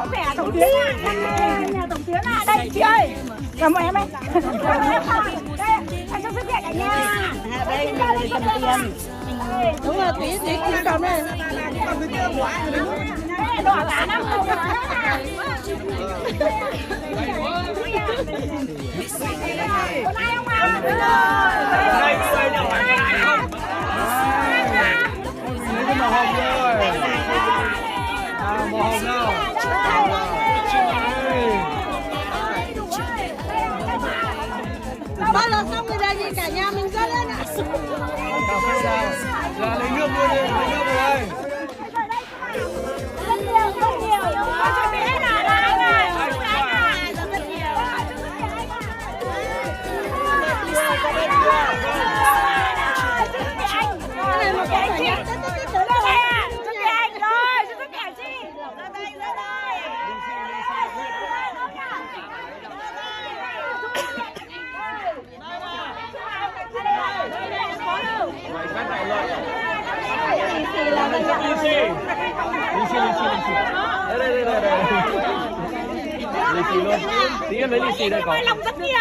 khỏe tổng tiến à, nhà tổng tiến à, đây chị ơi, cảm ơn em ơi. Đây, anh cho sức khỏe cả nhà. Đây là tổng tiến. Đúng rồi, tí cầm đây. Đây đỏ cả năm rồi. Con ai không ạ? Đây nhỏ cái màu hồng rồi. Màu hồng nào? Bao giờ xong rồi đây thì cả nhà mình ra lên ạ. Cà phê nào? Ra lấy nước luôn đi, lấy nước vào đây. Rất nhiều. Con chuẩn bị hết à? Là anh à? Rất nhiều. Mày cắt này luôn. Lì xì. Đây. Lì xì luôn. Tí em lấy lì xì đây có. Lòng rất nhiều.